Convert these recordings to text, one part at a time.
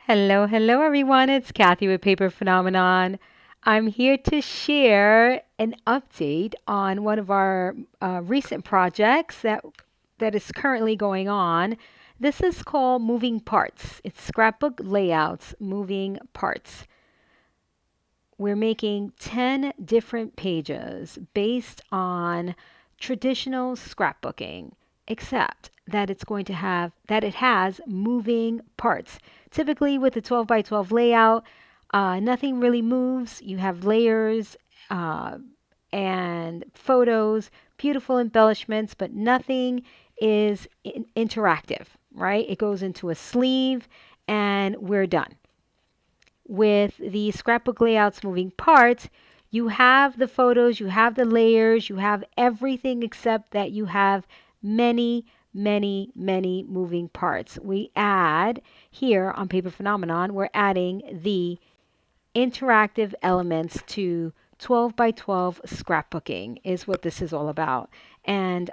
Hello, hello everyone. It's Kathy with Paper Phenomenon. I'm here to share an update on one of our recent projects that is currently going on. This is called Moving Parts. It's Scrapbook Layouts Moving Parts. We're making 10 different pages based on traditional scrapbooking, except that it has moving parts. Typically with a 12 by 12 layout, nothing really moves. You have layers uh, and photos, beautiful embellishments, but nothing is interactive, right? It goes into a sleeve and we're done. With the scrapbook layouts moving parts, you have the photos, you have the layers, you have everything except that you have many, many, many moving parts. We add here on Paper Phenomenon, we're adding the interactive elements to 12 by 12 scrapbooking is what this is all about. And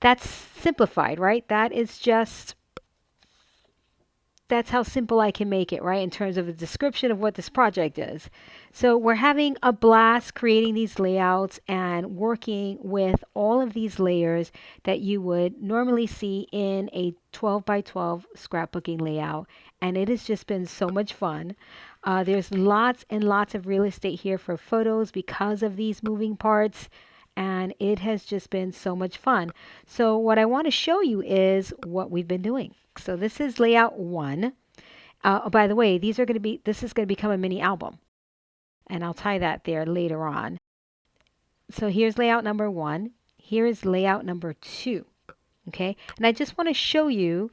that's simplified, right? That's how simple I can make it, right? In terms of a description of what this project is. So we're having a blast creating these layouts and working with all of these layers that you would normally see in a 12 by 12 scrapbooking layout. And it has just been so much fun. There's lots and lots of real estate here for photos because of these moving parts. And it has just been so much fun. So what I want to show you is what we've been doing. So this is layout one. Oh, by the way, this is going to become a mini album, and I'll tie that there later on. So here's layout number one. Here is layout number two. Okay, and I just want to show you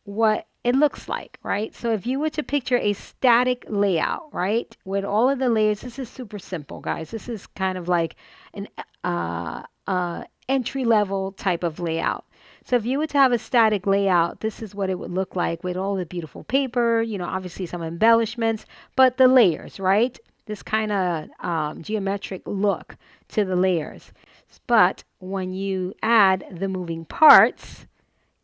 what it looks like, right? So if you were to picture a static layout, right, with all of the layers, this is super simple, guys. This is kind of like an entry level type of layout. So if you were to have a static layout, this is what it would look like with all the beautiful paper, obviously some embellishments, but the layers, right? This kind of geometric look to the layers. But when you add the moving parts,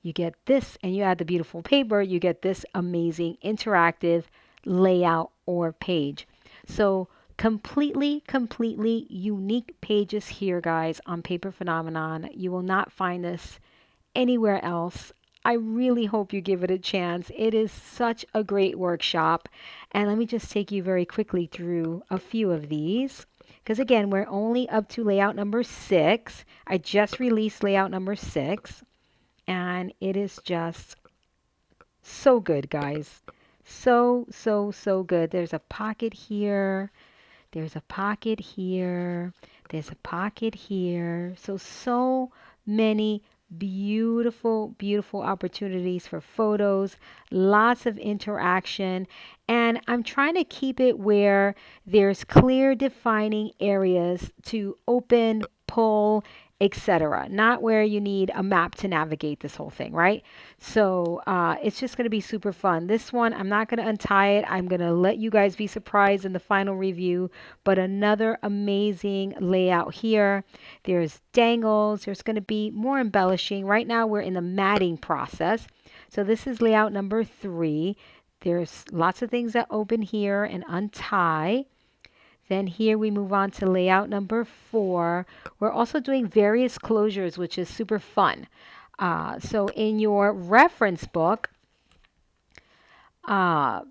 you get this, and you add the beautiful paper, you get this amazing interactive layout or page. So completely unique pages here, guys, on Paper Phenomenon. You will not find this anywhere else. I really hope you give it a chance. It is such a great workshop. And let me just take you very quickly through a few of these. Because again, we're only up to layout number 6. I just released layout number 6. And it is just so good, guys. So good. There's a pocket here. There's a pocket here. There's a pocket here. So many beautiful opportunities for photos, lots of interaction. And I'm trying to keep it where there's clear defining areas to open, pull, etc. Not where you need a map to navigate this whole thing, right? So it's just going to be super fun. This one, I'm not going to untie it. I'm going to let you guys be surprised in the final review. But another amazing layout here. There's dangles. There's going to be more embellishing. Right now, we're in the matting process. So this is layout number 3. There's lots of things that open here and untie. Then here we move on to layout number 4. We're also doing various closures, which is super fun. So in your reference book, we're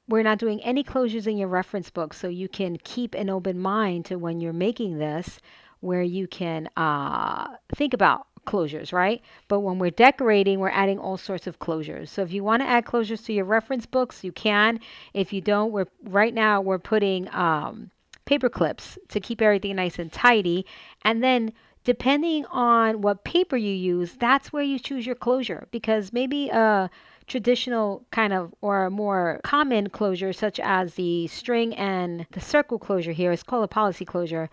not doing any closures in your reference book, so you can keep an open mind to when you're making this, where you can think about closures, right? But when we're decorating, we're adding all sorts of closures. So if you want to add closures to your reference books, you can. If you don't, right now we're putting paper clips to keep everything nice and tidy. And then depending on what paper you use, that's where you choose your closure, because maybe a traditional kind of or a more common closure such as the string and the circle closure here is called a policy closure,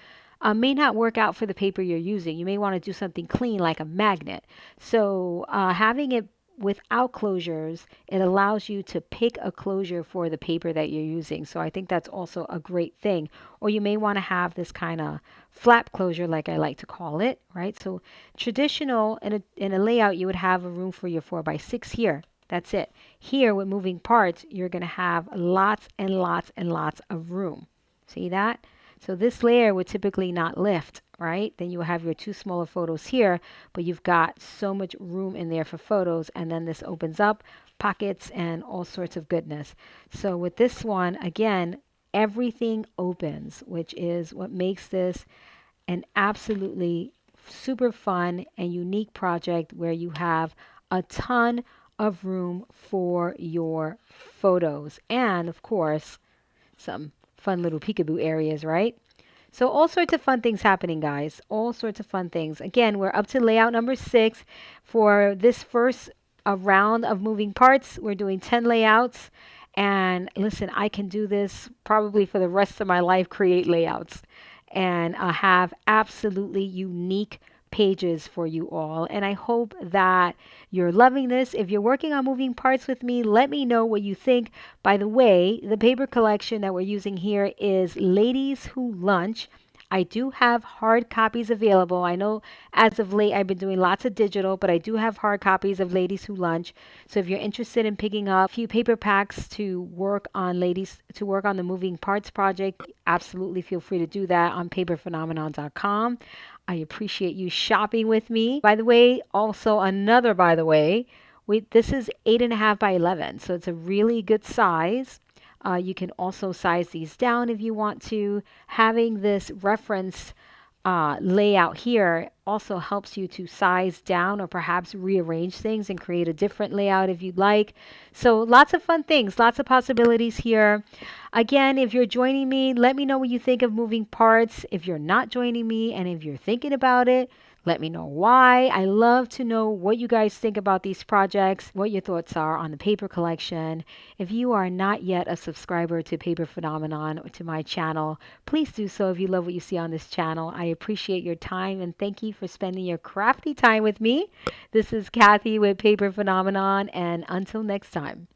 may not work out for the paper you're using. You may want to do something clean like a magnet. So having it without closures, it allows you to pick a closure for the paper that you're using. So I think that's also a great thing. Or you may want to have this kind of flap closure, like I like to call it, right? So traditional in a layout, you would have a room for your 4x6 here. That's it. Here with moving parts, you're going to have lots and lots and lots of room. See that? So this layer would typically not lift, right? Then you have your two smaller photos here, but you've got so much room in there for photos. And then this opens up pockets and all sorts of goodness. So with this one, again, everything opens, which is what makes this an absolutely super fun and unique project where you have a ton of room for your photos and, of course, some fun little peekaboo areas, right? So all sorts of fun things happening, guys. All sorts of fun things. Again, we're up to layout number 6 for this first round of moving parts. We're doing 10 layouts. And listen, I can do this probably for the rest of my life, create layouts and have absolutely unique pages for you all. And I hope that you're loving this. If you're working on moving parts with me, let me know what you think. By the way, the paper collection that we're using here is Ladies Who Lunch. I do have hard copies available. I know as of late I've been doing lots of digital, but I do have hard copies of Ladies Who Lunch. So if you're interested in picking up a few paper packs to work on the moving parts project, absolutely feel free to do that on paperphenomenon.com. I appreciate you shopping with me. By the way, also another by the way, this is 8.5 by 11, so it's a really good size. You can also size these down if you want to. Having this reference layout here also helps you to size down or perhaps rearrange things and create a different layout if you'd like. So lots of fun things, lots of possibilities here. Again, if you're joining me, let me know what you think of moving parts. If you're not joining me and if you're thinking about it, let me know why. I love to know what you guys think about these projects, what your thoughts are on the paper collection. If you are not yet a subscriber to Paper Phenomenon or to my channel, please do so if you love what you see on this channel. I appreciate your time and thank you for spending your crafty time with me. This is Kathy with Paper Phenomenon, and until next time.